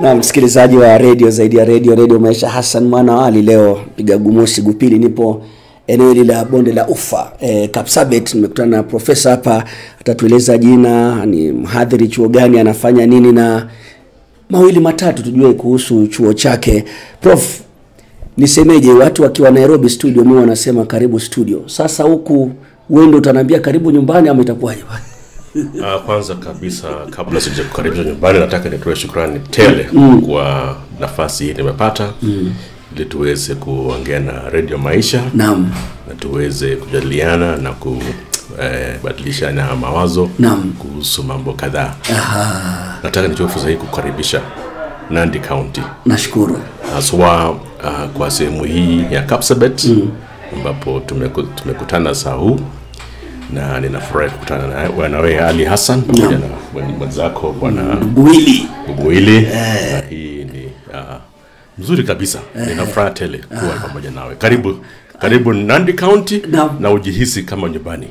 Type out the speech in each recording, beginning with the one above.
Na msikilizaji wa radio zaidi ya radio Maisha, Hassan Mwana Ali leo piga gumusi Gupili, nipo eneo la bonde la Ufa Kapsabet. Nimekutana na profesa hapa, atatueleza jina, ni mhadhiri chuo gani, anafanya nini, na mawili matatu tujue kuhusu chuo chake. Prof, nisemeje, watu wakiwa Nairobi studio mimi wanasema karibu studio. Sasa huku wewe ndio utaniambia karibu nyumbani ama itakuwaje? Kwanza kabisa kabla sija kukaribisha nyumbani, nataka nitoe shukrani tele kwa nafasi hii nimepata ili tuweze kuongea na Radio Maisha. Naam. Na tuweze kujadiliana na kubadilishana mawazo kuhusu mambo kadhaa. Nataka nichukue fursa hii kukaribisha Nandi County. Nashukuru. Haswa kwa sehemu hii ya Kapsabet ambapo tumekutana saa huu, na ninafurahi kukutana na wewe Ali Hassan pamoja na mwenzako bwana Buguili. Hii ni mzuri kabisa. Ninafurahi tele kuwa pamoja nawe. Karibu Nandi County na ujihisi kama nyumbani.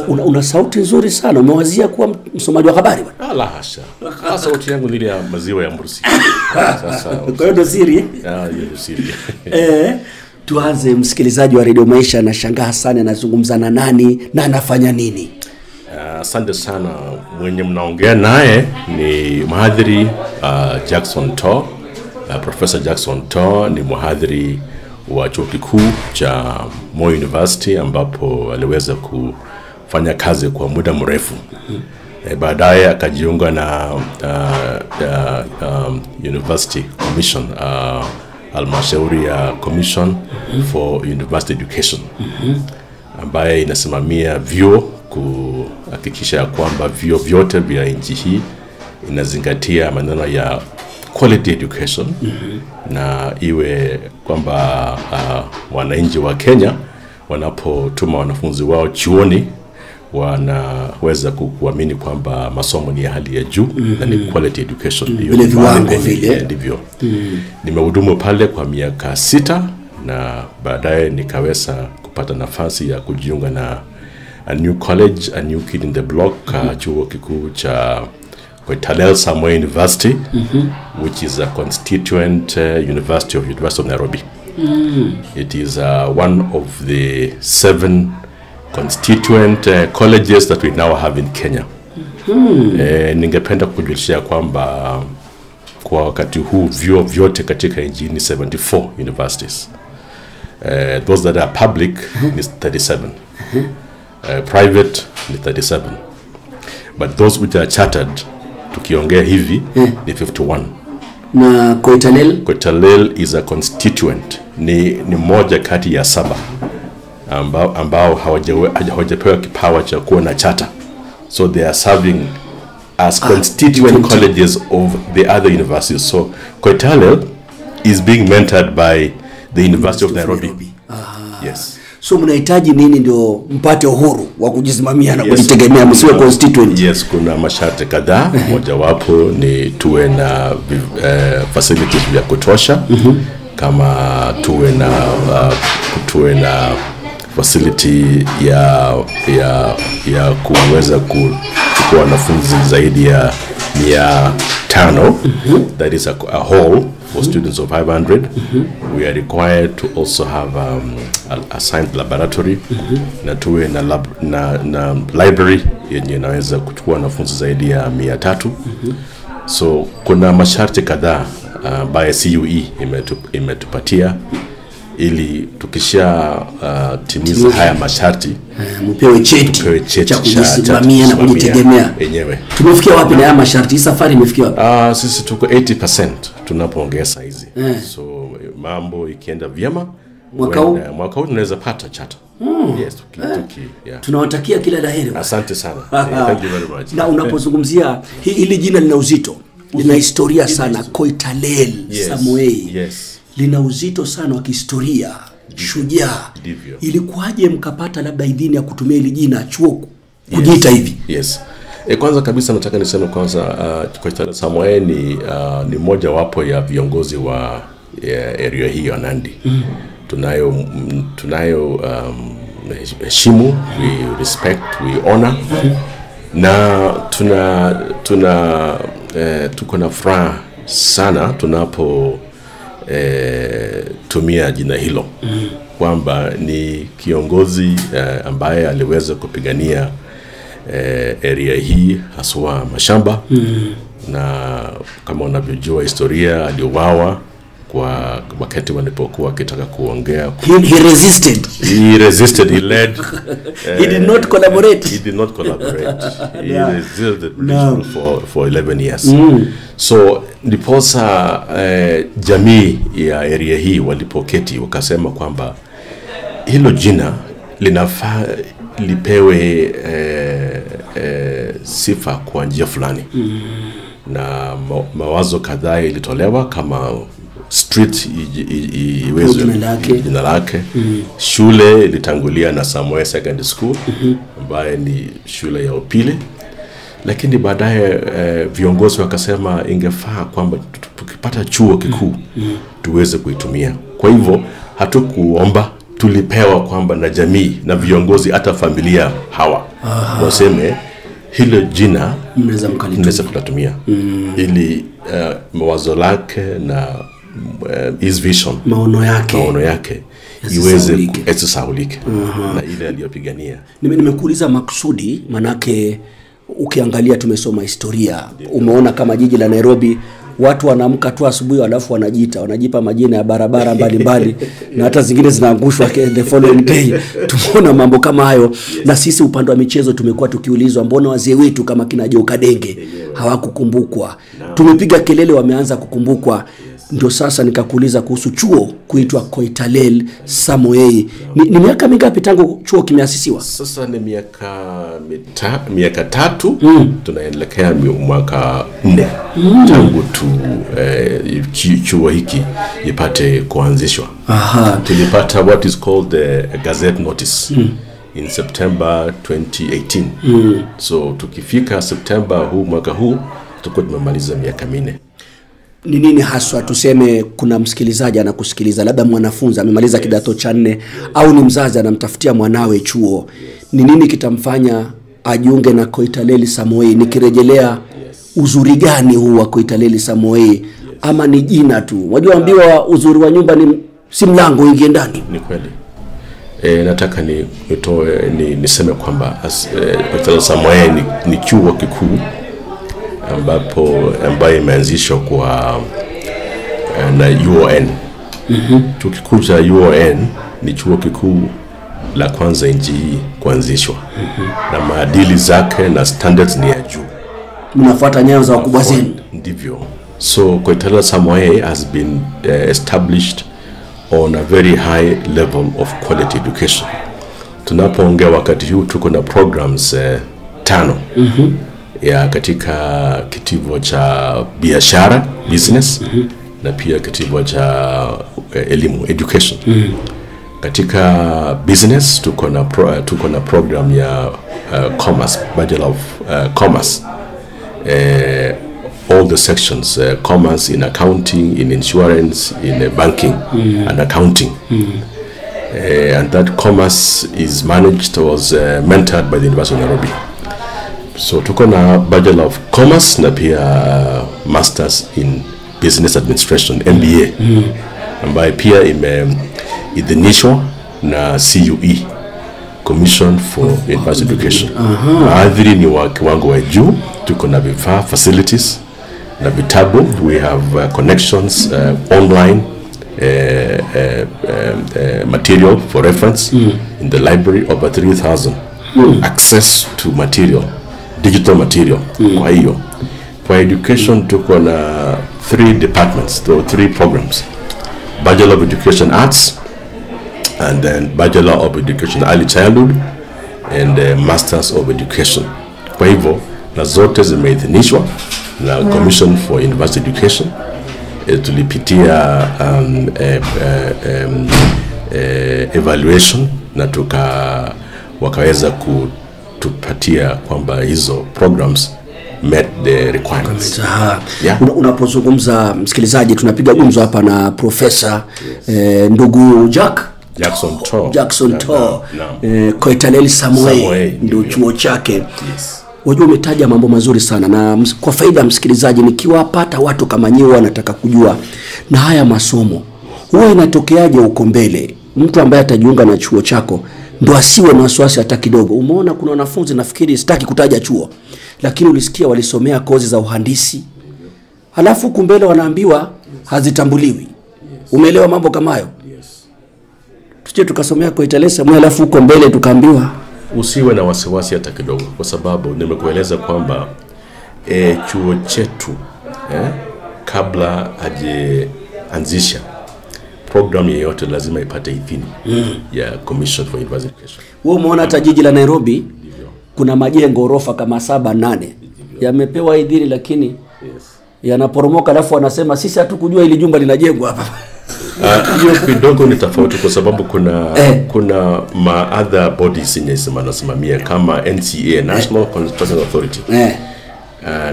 Una sauti nzuri sana. Umewazia kuwa msomaji wa habari bwana? La hasha. Sauti yangu ni ya maziwa ya mbuzi. Sasa kwa hiyo ndo siri. Hiyo siri. Tuanze. Msikilizaji wa Radio Maisha anashangaa sana, anazungumza na nani na anafanya nini? Asante sana. Mwenye mnaongea naye ni mhadhiri Jackson To. Professor Jackson To ni mhadhiri wa chuo kikuu cha Moi University ambapo aliweza kufanya kazi kwa muda mrefu. Baadaye akajiunga na University Commission, Halmashauri ya Commission for University Education, ambaye inasimamia vyuo kuhakikisha kwamba vyuo vyote vya nchi hii inazingatia maneno ya quality education, na iwe kwamba wananchi wa Kenya wanapotuma wanafunzi wao chuoni wanaweza kuamini kwamba masomo ni ya hali ya juu na ni quality education. Vile viwango vile. Ndivyo. Nimehudumu pale kwa miaka 6 na baadaye nikaweza kupata nafasi ya kujiunga na a new college, a new kid in the block, chuo kikuu cha Koitaleel Samoei University, which is a constituent university of Nairobi. It is one of the 7 constituent colleges that we now have in Kenya. Ningependa kujulisha kwamba kwa wakati huu vyuo vyote katika nchi ni 74 universities. Those that are public is 37. Private ni 37. But those which are chartered, tukiongea hivi, ni 51. Na Koitaleel is a constituent. Ni moja kati ya 7 ambao hawajapewa kipawa cha kuwa na charter. So they are serving as constituent colleges of the other universities. So Koitaleel is being mentored by the University of Nairobi. Yes. So mnahitaji nini ndio mpate uhuru wa kujisimamia na kujitegemea, msiwe constituent? Yes, kuna masharti kadhaa. Moja wapo ni tuwe na facilities ya kutosha, kama tuwe na facility ya kuweza kuchukua wanafunzi zaidi ya 500. That is a hall for students of 500. We are required to also have a science laboratory, na tuwe na library yenye inaweza kuchukua wanafunzi zaidi ya 300. So kuna masharti kadhaa by CUE imetupatia ili tukisha timiza haya masharti mpewe cheti cha kujisimamia na kujitegemea wenyewe. Tumefikia wapi na haya masharti? Safari imefikia wapi? Sisi tuko 80% tunapoongeza hizi. So mambo ikienda vyema, mwaka huu tunaweza pata chata. Yes, tunawatakia kila laheri. Asante sana. Thank you very much. Na unapozungumzia hili jina lina uzito, lina historia sana, Koitaleel Samoei. Yes. Lina uzito sana wa kihistoria. Shujaa. Ilikuwaje mkapata labda idhini ya kutumia hili jina chuo kujiita hivi? Yes. Kwanza kabisa nataka niseme kwanza Koitaleel Samoei ni moja wapo ya viongozi wa area hii ya Nandi. Tunayo heshimu, we respect, we honor. Na tuko na furaha sana tunapo tumia jina hilo kwamba ni kiongozi ambaye aliweza kupigania area hii haswa mashamba na kama unavyojua historia aliuawa kwa wakati walipokuwa wakitaka kuongea. He resisted, he led he did not collaborate he resisted for 11 years so ndiposa jamii ya area hii walipoketi wakasema kwamba hilo jina linafaa lipewe sifa kwa njia fulani na mawazo kadhaa ilitolewa kama street iweze jina lake shule ilitangulia na Samoei Secondary School ambaye ni shule ya upili lakini baadaye viongozi wakasema ingefaa kwamba tukipata chuo kikuu tuweze kuitumia. Kwa hivyo hatukuomba, tulipewa kwamba na jamii na viongozi hata familia hawa waseme hilo jina mnaweza kutumia ili mawazo lake na his vision maono yake iweze kusahaulike na ile aliyopigania. Nimekuuliza makusudi manake ukiangalia tumesoma historia umeona kama jiji la Nairobi watu wanaamka tu asubuhi alafu wanajipa majina ya barabara mbalimbali na hata zingine zinaangushwa the following day. Tumeona mambo kama hayo na sisi upande wa michezo tumekuwa tukiulizwa mbona wazee wetu kama kina Joe Kadenge hawakukumbukwa. Tumepiga kelele wameanza kukumbukwa. Ndio sasa nikakuuliza kuhusu chuo kuitwa Koitaleel Samoei. Ni miaka mingapi tangu chuo kimeasisiwa? Sasa ni miaka 3 tunaelekea mwaka 4 tangu chuo hiki ipate kuanzishwa. Tulipata what is called the gazette notice in September 2018 so tukifika September mwaka huu tutakuwa tumemaliza miaka 4. Ni nini haswa tuseme kuna msikilizaji anakusikiliza labda mwanafunzi amemaliza kidato cha 4 au ni mzazi anamtafutia mwanawe chuo, ni nini kitamfanya ajiunge na Koitaleel Samoei? Nikirejelea uzuri gani huu wa Koitaleel Samoei ama ni jina tu? Unajua ambiwa uzuri wa nyumba ni si mlango ingie ndani. Ni kweli. Nataka niseme kwamba Koitaleel Samoei ni chuo kikuu ambaye imeanzishwa kwa na UON. Chuo kikuu cha UON ni chuo kikuu la kwanza nchi hii kuanzishwa na maadili zake na standards ni ya juu. Mnafuata nyayo za wakubwa zenu. Ndivyo. So Koitaleel Samoei has been established on a very high level of quality education. Tunapoongea wakati huu tuko na programs 5 ya katika kitivo cha biashara business na pia kitivo cha elimu education. Katika business tuko na program ya commerce, Bachelor of Commerce, all the sections, commerce in accounting, in insurance, in banking and accounting. And that commerce is managed was mentored by the University of Nairobi. So tuko na Bachelor of Commerce na pia Masters in Business Administration MBA ambaye pia imeidhinishwa na CUE, Commission for University Education. Maadhiri ni wa kiwango wa juu. Tuko na vifaa facilities na vitabu. We have connections online material for reference in the library, over 3,000 access to material, digital material. Kwa hiyo for education tuko na 3 departments, 3 programs: Bachelor of Education Arts, and then Bachelor of Education Early Childhood, and Masters of Education. Kwa hivyo na zote zimeidhinishwa na Commission for University Education. Tulipitia evaluation na wakaweza kutupatia kwamba hizo programs met the requirements. Unapozungumza msikilizaji, tunapiga gumzo hapa na profesa ndugu Jackson To. Koitaleel Samoei ndio chuo chake. Wajua umetaja mambo mazuri sana, na kwa faida msikilizaji, nikiwapata watu kama nyewe wanataka kujua na haya masomo huwa inatokeaje huko mbele, mtu ambaye atajiunga na chuo chako ndo asiwe na wasiwasi hata kidogo. Umeona kuna wanafunzi, nafikiri sitaki kutaja chuo, lakini ulisikia walisomea kozi za uhandisi, halafu huko mbele wanaambiwa hazitambuliwi. Umeelewa mambo kama hayo? Tuje tukasomea Koitaleel Samoei, halafu huko mbele tukaambiwa usiwe na wasiwasi hata kidogo, kwa sababu nimekueleza kwamba chuo chetu kabla hajaanzisha program yeyote lazima ipate idhini ya Commission for University Education. Wewe umeona hata jiji la Nairobi kuna majengo orofa kama 7-8 yamepewa idhini, lakini yanaporomoka, alafu wanasema sisi hatukujua ili jumba linajengwa hapa. Hiyo kidogo ni tofauti, kwa sababu kuna other bodies zinasimamia kama NCA, National Construction Authority.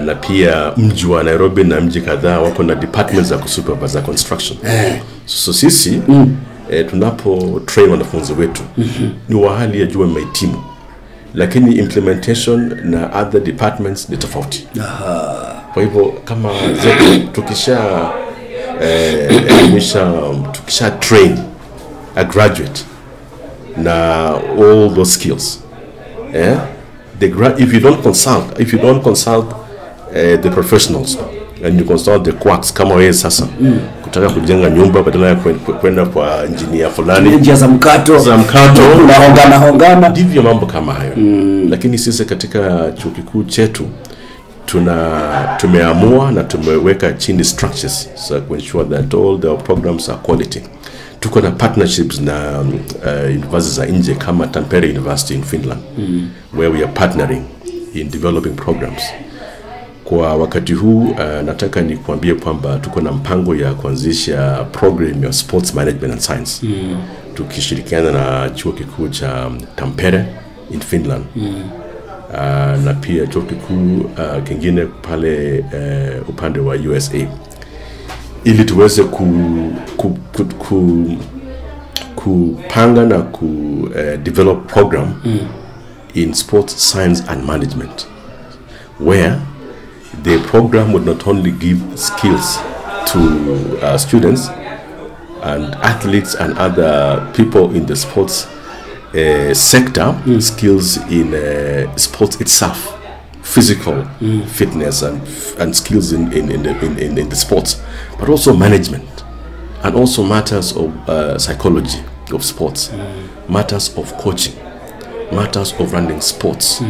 Na pia mji wa Nairobi na mji kadhaa wako na departments za kusupervise construction. So sisi tunapo train wanafunzi wetu ni wa hali ya juu mahitimu, lakini implementation na other departments ni tofauti. Kwa hivyo kama tukisha train a graduate na all those skills, if you don't consult the professionals and you consult the quacks kama wewe sasa kutaka kujenga nyumba badala ya kwenda kwa engineer fulani, njia za mkato hongana ndivyo mambo kama hayo. Lakini sisi katika chuo kikuu chetu tumeamua na tumeweka chini structures so to ensure that all the programs are quality. Tuko na partnerships na universities za nje kama Tampere University in Finland, where we are partnering in developing programs. Kwa wakati huu nataka nikuambie kwamba tuko na mpango ya kuanzisha program ya sports management and science, tukishirikiana na chuo kikuu cha Tampere in Finland. Na pia chuo kikuu kingine pale upande wa USA, ili tuweze kupanga na develop program in sports science and management, where the program would not only give skills to students and athletes and other people in the sports sector, skills in sports itself, physical fitness and skills in the sports, but also management, and also matters of psychology of sports, matters of coaching, matters of running sports.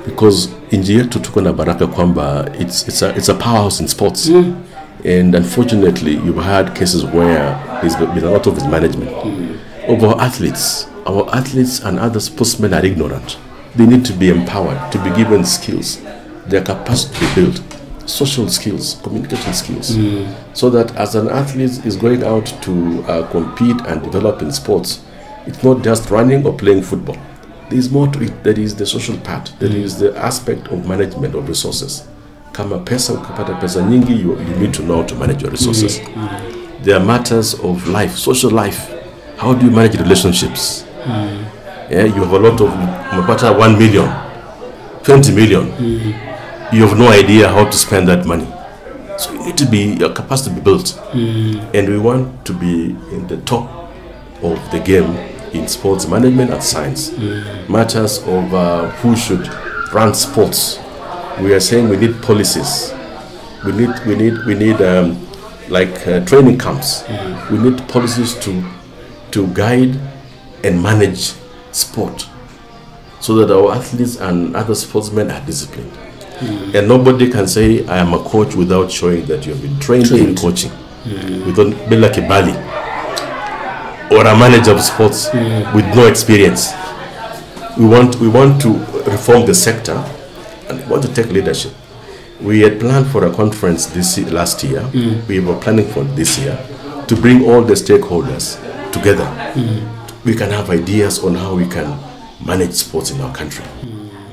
Because nchi yetu tuko na baraka kwamba it's a powerhouse in sports, and unfortunately you've had cases where there's been a lot of mismanagement of our athletes. Our athletes and other sportsmen are ignorant. They need to be empowered, to be given skills, their capacity to build, social skills, communication skills, so that as an athlete is going out to compete and develop in sports, it's not just running or playing football. There is more to it. There is the social part. There is the aspect of management of resources. Kama pesa, ukipata pesa nyingi, you need to know how to manage your resources. There are matters of life, social life. How do you manage relationships? Yeah, you have a lot of, umepata 1 million, 20 million. You have no idea how to spend that money. So you need to be, your capacity to be built. And we want to be in the top of the game in sports management and science. Matters of who should run sports. We are saying we need policies. We need training camps. We need policies to guide and manage sport, so that our athletes and other sportsmen are disciplined. And nobody can say I am a coach without showing that you have been trained in coaching. Without being like a Bali or a manager of sports with no experience. We want to reform the sector, and we want to take leadership. We had planned for a conference last year. We were planning for this year to bring all the stakeholders together. We can have ideas on how we can manage sports in our country.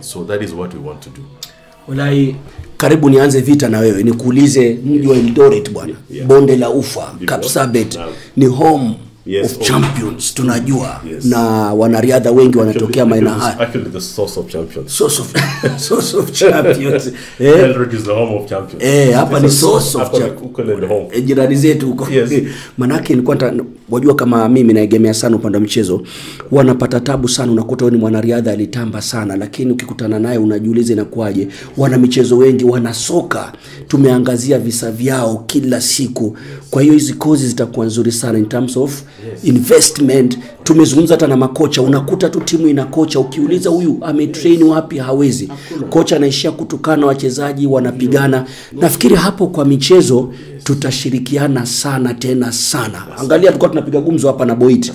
So that is what we want to do. Walai, karibu nianze vita na wewe, nikuulize mji wa Eldoret bwana, bonde la ufa, Kapsabet, ni home of champions tunajua na wanariadha wengi wanatokea maeneo haya. Actually the source of champions. Source of champions. Eldoret is the home of champions. Hapa ni source of champions. Jirani zetu huko. Manake nilikuwa wajua kama mimi naegemea sana upande wa michezo, wanapata tabu sana. Unakuta wewe ni mwanariadha alitamba sana, lakini ukikutana naye unajiuliza inakuaje. Wana michezo wengi, wana soka, tumeangazia visa vyao kila siku. Kwa hiyo hizi kozi zitakuwa nzuri sana in terms of investment. Tumezungumza hata na makocha, unakuta tu timu ina kocha, ukiuliza huyu ametrain wapi hawezi. Kocha anaishia kutukana wachezaji, wanapigana. Nafikiri hapo kwa michezo tutashirikiana sana tena sana. Angalia tulikuwa tunapiga gumzo hapa na Boit.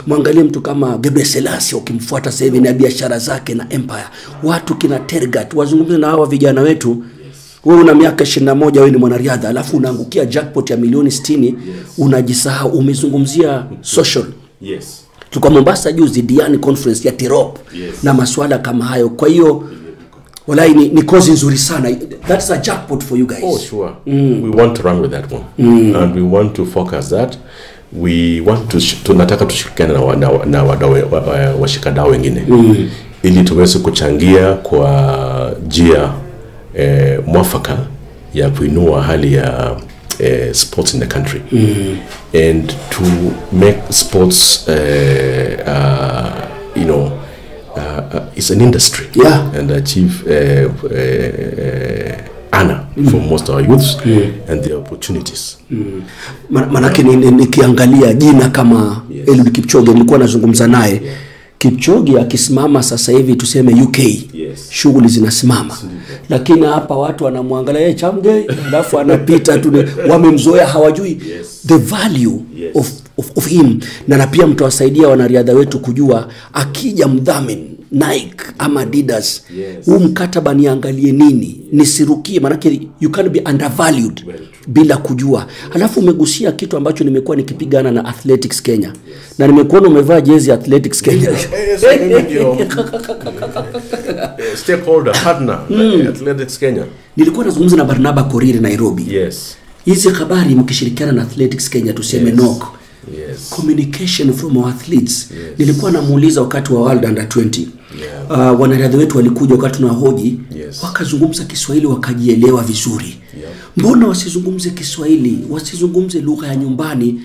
Muangalie mtu kama Gebre Selassie ukimfuata sasa hivi na biashara zake na empire. Watu kina Tergat, wazungumze na hawa vijana wetu. Wewe una miaka 21, wewe ni mwanariadha, alafu unaangukia jackpot ya milioni 60, unajisahau. Umezungumzia social. Tulikuwa Mombasa juzi Diani conference ya Tirop na masuala kama hayo. Kwa hiyo walai ni kozi nzuri sana. That's a jackpot for you guys. Oh sure. We want to run with that one. And we want to focus that. We want to tunataka tushirikiane na washikadau wengine ili tuweze kuchangia kwa njia mwafaka ya kuinua hali ya sports in the country and to make sports it's an industry and achieve honor for most of our youths and the opportunities. Manake nikiangalia jina kama Eliud Kipchoge, nilikuwa nazungumza naye. Kipchoge akisimama sasa hivi tuseme UK, shughuli zinasimama. Lakini hapa watu wanamwangalia Chamge, alafu anapita tu, wamemzoea, hawajui the value of him. Na pia mtawasaidia wanariadha wetu kujua akija mdhamini Nike ama Adidas, huu mkataba niangalie nini, nisirukie. Manake you can be undervalued bila kujua. Alafu umegusia kitu ambacho nimekuwa nikipigana na Athletics Kenya. Na nimekuona umevaa jezi Athletics Kenya. Stakeholder partner Athletics Kenya. Nilikuwa nazungumza na Barnaba Koriri Nairobi. Hizi habari mkishirikiana na Athletics Kenya tuseme NOC. Communication from our athletes. Nilikuwa namuuliza wakati wa World Under 20. Wanariadha wetu walikuja wakati tunahoji, wakazungumza Kiswahili wakajielewa vizuri. Mbona wasizungumze Kiswahili, wasizungumze lugha ya nyumbani?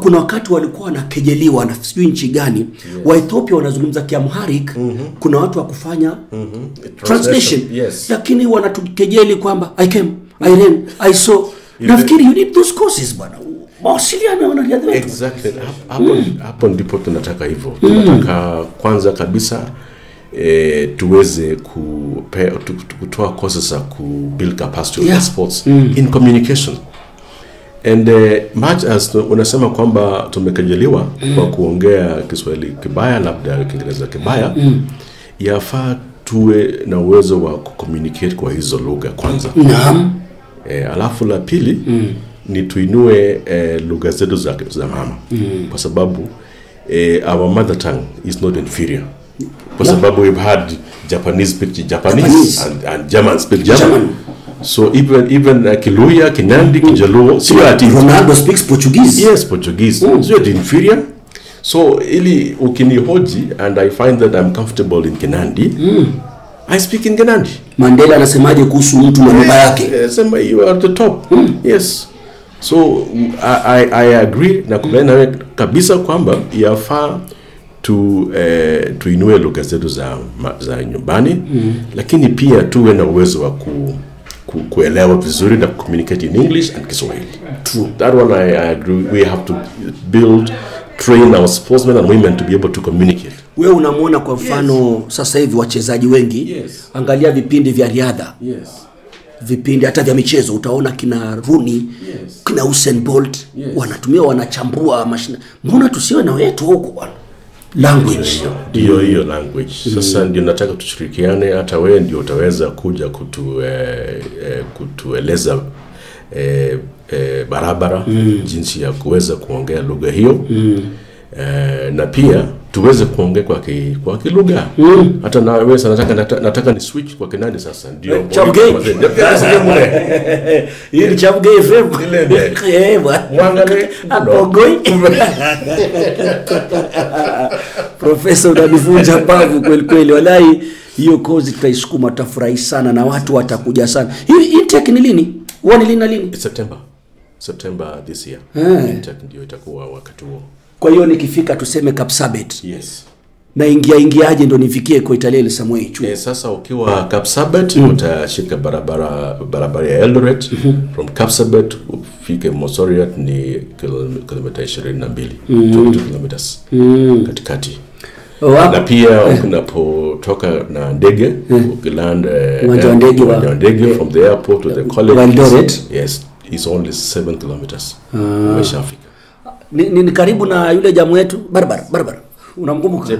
Kuna wakati walikuwa wanakejeliwa na sijui nchi gani. Wa Ethiopia wanazungumza Kiamharic, kuna watu wa kufanya translation. Lakini wanatukejeli kwamba I came, I ran, I saw. Nafikiri you need those courses bwana. Mawasiliano wanariadha wetu. Exactly. Hapo ndipo tunataka hivyo. Tunataka kwanza kabisa tuweze kutoa courses za build capacity of sports in communication. And much as unasema kwamba tumekejeliwa kwa kuongea Kiswahili kibaya, labda Kiingereza kibaya, yafaa tuwe na uwezo wa communicate kwa hizo lugha kwanza. Alafu la pili ni tuinue lugha zetu za mama. Kwa sababu our mother tongue is not inferior. Kwa sababu we've had Japanese speak Japanese and German speak German. So even Kiluya, Kinandi, Kijaluo, Ronaldo speaks Portuguese. Yes, Portuguese. So it's inferior. So ili ukinihoji and I find that I'm comfortable in Kinandi, I speak in Kinandi. Mandela anasemaje kuhusu mtu na lugha yake? Sema you are at the top. Yes. So I agree na kubaliana kabisa kwamba yafaa tuinue lugha zetu za nyumbani, lakini pia tuwe na uwezo wa kuelewa vizuri na communicate in English and Kiswahili. True. That one I agree. We have to train our sportsmen and women to be able to communicate. Wewe unamuona kwa mfano sasa hivi wachezaji wengi, angalia vipindi vya riadha. Vipindi hata vya michezo utaona kina Rooney, kina Usain Bolt, wanatumia wanachambua mashina. Mbona tusiwe na wetu huko bwana? Language. Hiyo language. Sasa ndio nataka tushirikiane, hata wewe ndio utaweza kuja kutueleza barabara jinsi ya kuweza kuongea lugha hiyo. Na pia tuweze kuongea kwa kilugha. Hata na wewe nataka ni switch kwa Kinani sasa ndio Chamgei. Hii ni Chamgei FM. Mwangalie Apogoi. Profesa unanifunja pavu kweli kweli. Wallahi hiyo kozi tutaisukuma, tutafurahi sana na watu watakuja sana. Hii intake ni lini? Ni lini na lini? September this year. Intake ndio itakuwa wakati huo. Kwa hiyo nikifika tuseme Kapsabet. Yes. Na ingiaje ndo nifikie Koitaleel Samoei chuo? Sasa ukiwa Kapsabet utashika barabara ya Eldoret. From Kapsabet ufike Mosoriot ni kilomita 22. 2 kilometers katikati. Na pia unapotoka na ndege ukiland ndege from the airport to the college, yes, it's only 7 kilometers. Umeshafika. Ni karibu na yule jamu wetu barabara. Unamkumbuka? Che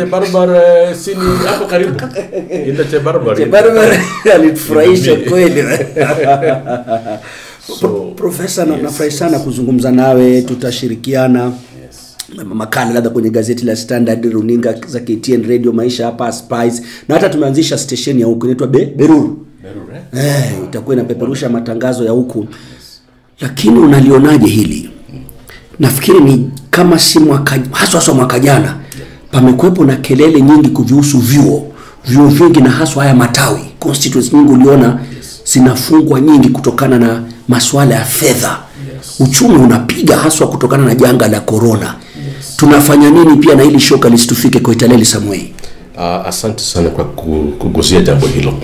barabara sini hapo karibu. Inda che barabara alitufurahisha kweli. Profesa, nafurahi sana kuzungumza nawe, tutashirikiana makala labda kwenye gazeti la Standard, runinga za KTN Radio Maisha hapa Spice, na hata tumeanzisha station ya huku inaitwa Beruru. Itakuwa inapeperusha matangazo ya huku. Lakini unalionaje hili? Nafikiri ni kama si haswa mwaka jana pamekuwepo na kelele nyingi kuhusu vyuo vingi na haswa haya matawi constituency nyingi uliona zinafungwa nyingi kutokana na masuala ya fedha. Uchumi unapiga haswa kutokana na janga la corona. Tunafanya nini pia na hili shoka lisitufike Koitaleel Samoei? Asante sana kwa kugusia jambo hilo.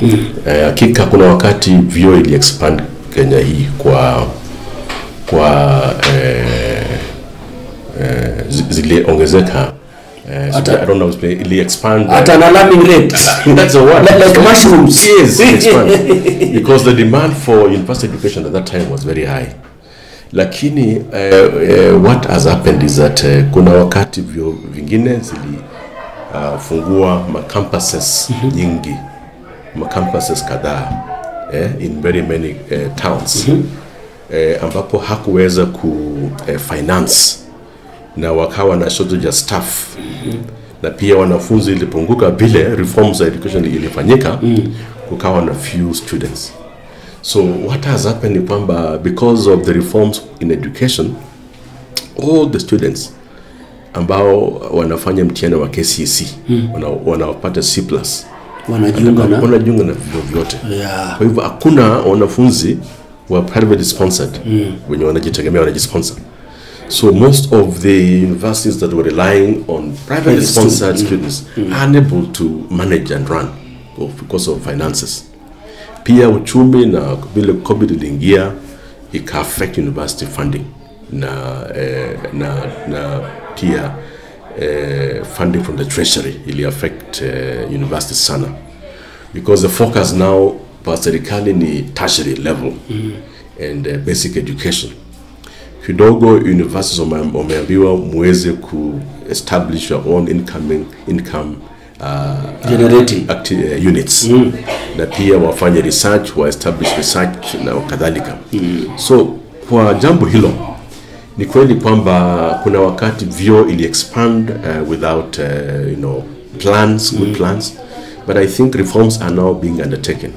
Hakika kuna wakati vyuo ili expand Kenya hii kwa ziliongezeka. I don't know, ili expand at an alarming rate. That's a word. Like mushrooms. Yes, expand. Because the demand for university education at that time was very high. Lakini what has happened is that kuna wakati vyuo vingine fungua campuses nyingi, campuses kadhaa in very many towns, ambapo hakuweza finance na wakawa na shortage ya staff, na pia wanafunzi ilipunguka vile reforms of education ilifanyika, kukawa na few students. So what has happened ni kwamba because of the reforms in education, all the students ambao wanafanya mtihani wa KCSE wanapata C+ wanajiunga na vyuo vyote. Kwa hivyo hakuna wanafunzi wa private sponsored wenye wanajitegemea wanajisponsor. So most of the universities that were relying on private sponsored students are unable to manage and run because of finances. Pia uchumi na vile COVID iliingia ika affect university funding na pia funding from the treasury ili affect universities sana, because the focus now pa serikali ni tertiary level and basic education. Kidogo universities wameambiwa muweze ku establish your own income generating units, na pia wafanye research, wa establish research na kadhalika. So kwa jambo hilo ni kweli kwamba kuna wakati vyuo ili expand without plans, good plans, but I think reforms are now being undertaken.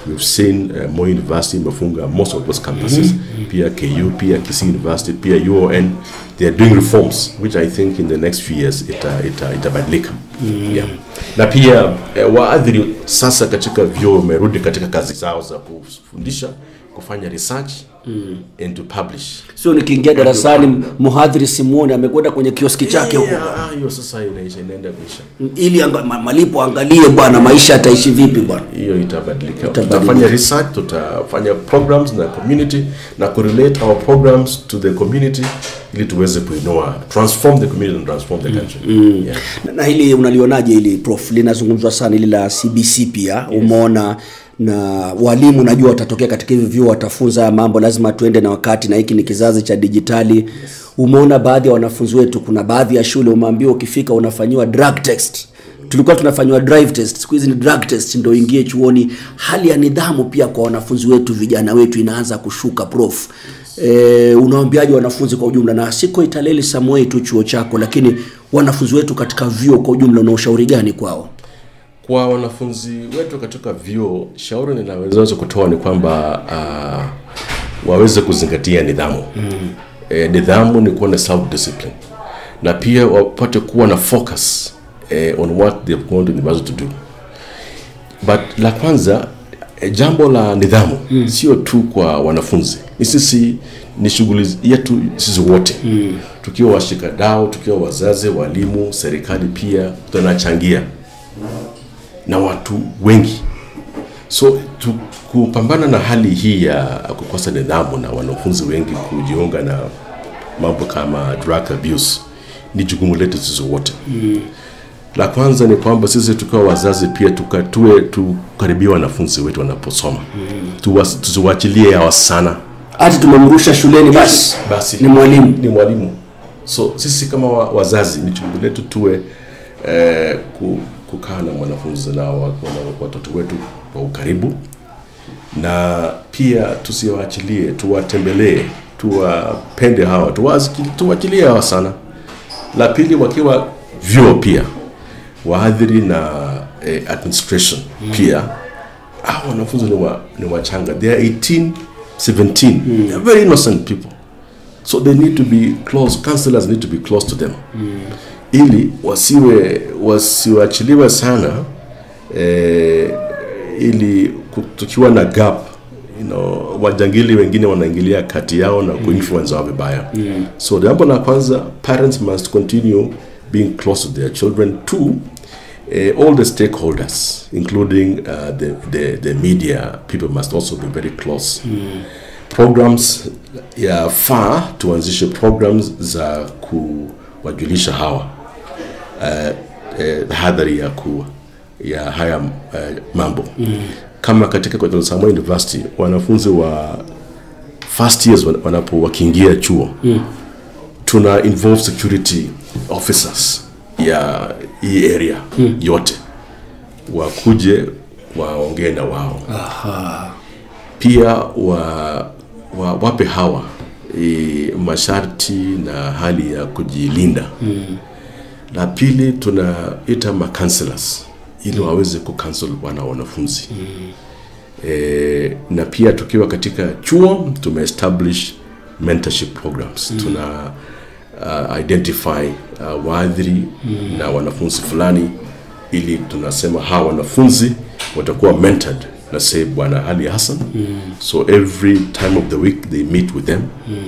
We've seen more university mefunga most of those campuses, pia KU, pia Kisii University, pia UON, they are doing reforms which I think in the next few years itabadilika. Na pia waadhiri sasa katika vyuo wamerudi katika kazi zao za kufundisha, kufanya research and to publish. So nikiingia darasani mhadhiri simuone amekwenda kwenye kioski chake huko. Hiyo sasa inaenda kuisha. Ili malipo angalie bwana maisha ataishi vipi bwana. Hiyo itabadilika. Tutafanya research, tutafanya programs na community na correlate our programs to the community ili tuweze kuinua, transform the community and transform the country. Na hili unalionaje hili Prof? Linazungumzwa sana hili la CBC pia. Umeona na walimu najua watatokea katika hivi vyuo watafunza mambo, lazima tuende na wakati, na hiki ni kizazi cha digitali. Umeona baadhi ya wanafunzi wetu, kuna baadhi ya shule umeambiwa ukifika unafanyiwa drug test tulikuwa tunafanywa drive test, siku hizi ni drug test ndio ingie chuoni. Hali ya nidhamu pia kwa wanafunzi wetu, vijana wetu inaanza kushuka prof. Unawaambiaje wanafunzi kwa ujumla, na si Koitaleel Samoei tu chuo chako, lakini wanafunzi wetu katika vyuo kwa ujumla, una ushauri gani kwao? Kwa wanafunzi wetu katika vyuo, shauri ninaweza kutoa ni kwamba waweze kuzingatia nidhamu. Nidhamu ni kuwa na self discipline, na pia wapate kuwa na focus on what they're going to university to do. But la kwanza, jambo la nidhamu sio tu kwa wanafunzi, ni shughuli yetu sisi wote. Tukiwa washikadau, tukiwa wazazi, walimu, serikali pia tunachangia na watu wengi. So kupambana na hali hii ya kukosa nidhamu na wanafunzi wengi kujiunga na mambo kama drug abuse ni jukumu letu sisi wote. La kwanza ni kwamba sisi tukiwa wazazi pia tukaribia wanafunzi wetu wanaposoma. Tusiwachilie hawa sana. Hata tumemrusha shuleni basi ni mwalimu. So sisi kama wazazi ni jukumu letu kukaa na mwanafunzi na watoto wetu kwa ukaribu, na pia tusiwaachilie, tuwatembelee, tuwapende hawa, tuwachilie hawa sana. La pili, wakiwa vyuo pia waadhiri na administration pia, hawa wanafunzi ni wachanga, they are 18, 17, they are very innocent people, so they need to be close, counselors need to be close to them. Ili wasiwachiliwe sana, ili tukiwa na gap, wajangili wengine wanaingilia kati yao na kuinfluence wao vibaya. So jambo la kwanza, parents must continue being close to their children. Two, all the stakeholders, including the media, people must also be very close. Programs tuanzishe programs za kuwajulisha hawa hadhari ya haya mambo. Kama katika Koitaleel Samoei University, wanafunzi wa first years wakiingia chuo, tuna involve security officers ya hii area yote, wakuje waongee na wao. Pia wape hawa masharti na hali ya kujilinda. La pili, tunaita counselors ili waweze kucounsel wanafunzi. Na pia tukiwa katika chuo tumeestablish mentorship programs. Tuna identify waadhiri na wanafunzi fulani, ili tunasema hawa wanafunzi watakuwa mentored na say Bwana Ali Hassan. So every time of the week they meet with them,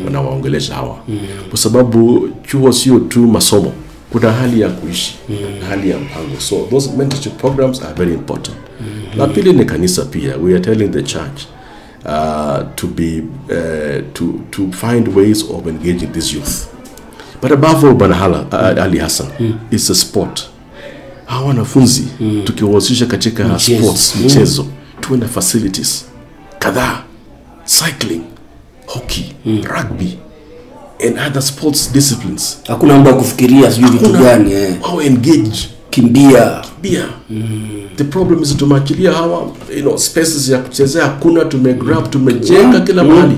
wanawaongelesha hawa. Kwa sababu chuo sio tu masomo, kuna hali ya kuishi, hali ya mpango. So those mentorship programs are very important. La pili ni kanisa pia. We are telling the church to find ways of engaging this youth. But above all, Bwana Ali Hassan, it's a sport. Hawa wanafunzi tukiwahusisha katika sports, michezo, tuwe na facilities kadhaa, cycling, hockey, rugby and other sports disciplines. Hakuna mambo ya kufikiria sijui vitu gani engage, kimbia. The problem is tumachilia hawa, spaces ya kuchezea hakuna, tumegrab, tumejenga kila mahali.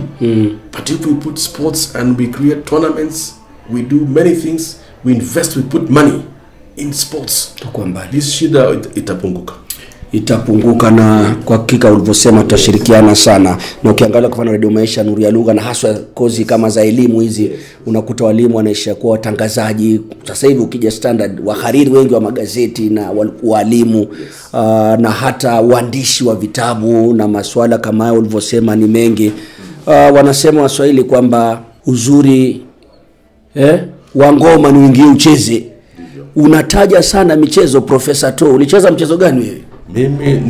But if we put sports and we create tournaments, we do many things, we invest, we put money in sports, this shida itapunguka. Na kwa hakika ulivyosema tutashirikiana sana. Na ukiangalia kwa mfano Radio Maisha, Nuru ya Lugha, na haswa kozi kama za elimu hizi, unakuta walimu wanaisha kuwa watangazaji. Sasa hivi ukija standard, wahariri wengi wa magazeti na walimu, na hata waandishi wa vitabu na masuala kama hayo ulivyosema ni mengi. Wanasema Waswahili kwamba uzuri wa ngoma ni uingie ucheze. Unataja sana michezo, Professor To. Ulicheza mchezo gani wewe? Mimi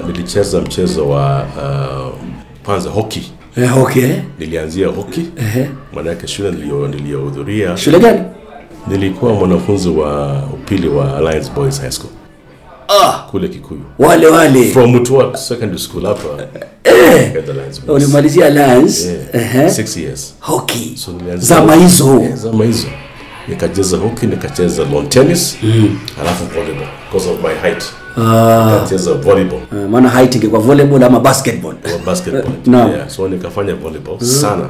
nilicheza mchezo wa kwanza hockey. Hockey. Nilianzia hockey. Maana yake shule niliyohudhuria. Shule gani? Nilikuwa mwanafunzi wa upili wa Alliance Boys High School. Kule Kikuyu. Wale. From Mutua Secondary School hapa. Ulimalizia Alliance? 6 years. Hockey. So zama hizo. Zama hizo. nikacheza hockey, nikacheza lawn tennis, alafu volleyball because of my height. Nikacheza volleyball. Maana height ingekuwa volleyball ama basketball. Basketball. No. Yeah, so nikafanya volleyball sana.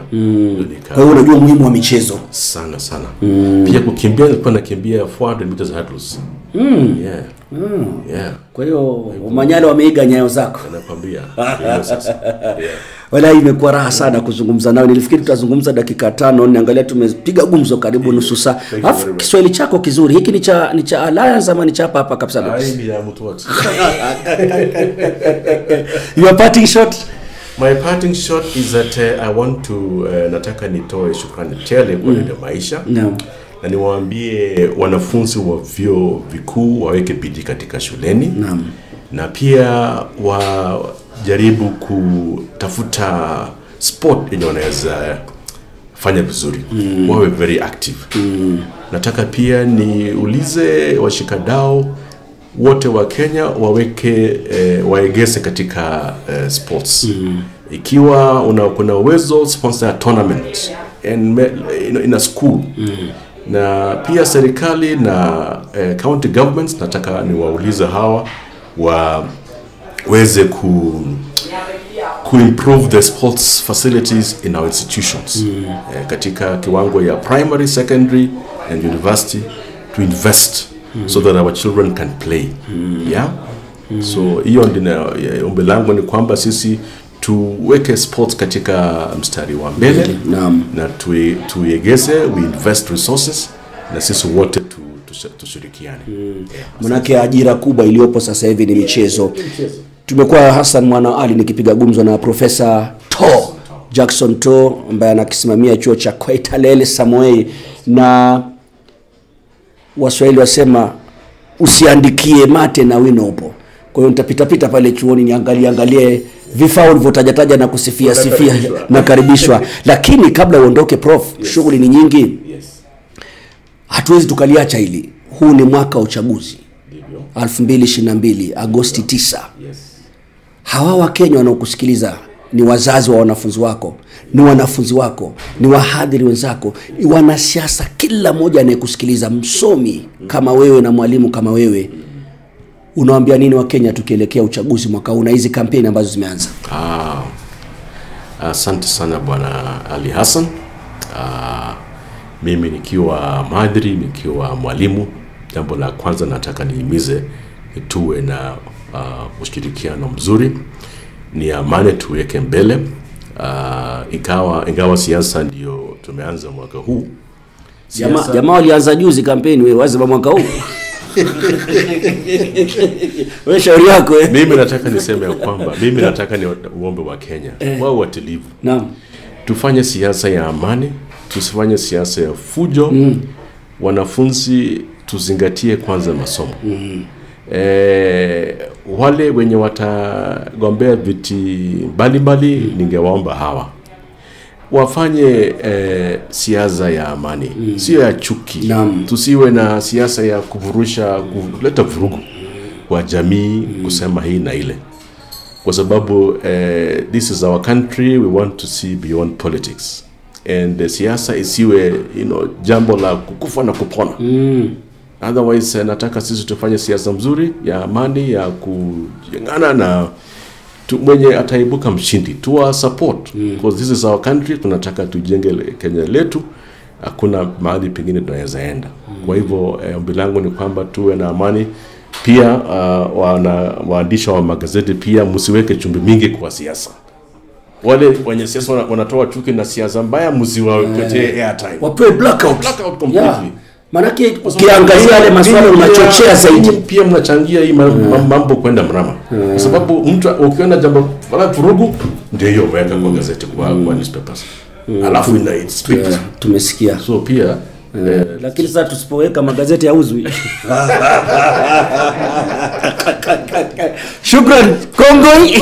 Kwa hiyo unajua muhimu wa michezo sana. Pia kukimbia, nilikuwa nakimbia 400 meters hurdles. Yeah. Yeah. Kwa hiyo umanyalo wameiga nyayo zako. Nakwambia. Yeah. Wala imekuwa raha sana kuzungumza nawe. Nilifikiri tutazungumza dakika 5, niangalia tumepiga gumzo karibu nusu saa. Alafu Kiswahili chako kizuri. Hiki ni cha Alliance ama ni cha hapa kabisa? Ni ya mtu wote. Your parting shot? My parting shot is that I want to nataka nitoe shukrani tele kwa maisha. No. Na niwaambie wanafunzi wa vyuo vikuu waweke bidii katika shuleni. Naam. Na pia wajaribu kutafuta sport yenye wanaweza fanya vizuri. Wawe very active. Nataka pia niulize washikadau wote wa Kenya waweke waegeze katika sports. Ikiwa kuna uwezo, sponsor a tournament in a school. Na pia serikali na county governments nataka niwaulize hawa waweze improve the sports facilities in our institutions. Katika kiwango ya primary, secondary and university, to invest so that our children can play. Yeah. So hiyo ndio ombi langu, ni kwamba sisi tuweke sports katika mstari wa mbele. Na tuegeze, we invest resources, na sisi wote tushirikiane. Manake ajira kubwa iliyopo sasa hivi ni michezo. Tumekuwa Hassan Mwana Ali nikipiga gumzo na Profesa Jackson To ambaye anakisimamia chuo cha Koitaleel Samoei, na Waswahili wasema usiandikie mate na wino upo. Kwa hiyo nitapita pale chuoni niangalie vifaa ulivyotaja na kusifia na karibishwa. Lakini kabla uondoke Prof, shughuli ni nyingi. Hatuwezi tukaliacha hili. Huu ni mwaka wa uchaguzi. 2022 Agosti 9. Hawa wa Kenya wanaokusikiliza ni wazazi wa wanafunzi wako, ni wanafunzi wako, ni wahadhiri wenzako, ni wanasiasa, kila mmoja anayekusikiliza, msomi kama wewe na mwalimu kama wewe. Unawaambia nini wa Kenya tukielekea uchaguzi mwaka huu na hizi kampeni ambazo zimeanza? Asante sana Bwana Ali Hassan. Mimi nikiwa mhadhiri, nikiwa mwalimu, jambo la kwanza nataka nihimize tuwe na ushirikiano mzuri, ni amani tuweke mbele. Ingawa siasa ndio tumeanza mwaka huu. Jamaa walianza juzi kampeni, wewe wazima mwaka huu. Wewe shauri yako. Mimi nataka niseme kwamba mimi nataka ni uombe wa Kenya wao watilivu. Naam. Tufanye siasa ya amani, tusifanye siasa ya fujo. Wanafunzi tuzingatie kwanza masomo. Wale wenye watagombea viti mbalimbali, ningewaomba hawa wafanye siasa ya amani, sio ya chuki. Tusiwe na siasa ya kuvurusha, kuleta vurugu kwa jamii, kusema hii na ile, kwa sababu this is our country, we want to see beyond politics, and siasa isiwe jambo la kukufa na kupona. Otherwise nataka sisi tufanye siasa mzuri ya amani, ya kujengana, na mwenye ataibuka mshindi tuwa support, because this is our country. Tunataka tujenge Kenya letu, hakuna mahali pengine tunaweza enda. Kwa hivyo ombi langu ni kwamba tuwe na amani. Pia waandishi wa magazeti pia msiweke chumvi mingi kwa siasa. Wale wenye siasa wanatoa chuki na siasa mbaya, msiwawekee airtime, wapewe blackout completely. Manake ukiangazia yale maswala unachochea zaidi, pia mnachangia hii mambo kwenda mrama. Kwa sababu mtu ukiona jambo wala vurugu, ndio hiyo weka kwa gazeti, kwa newspapers. Alafu ina speak. Tumesikia. So pia lakini sasa tusipoweka magazeti yauzwi. Shukran Kongoi.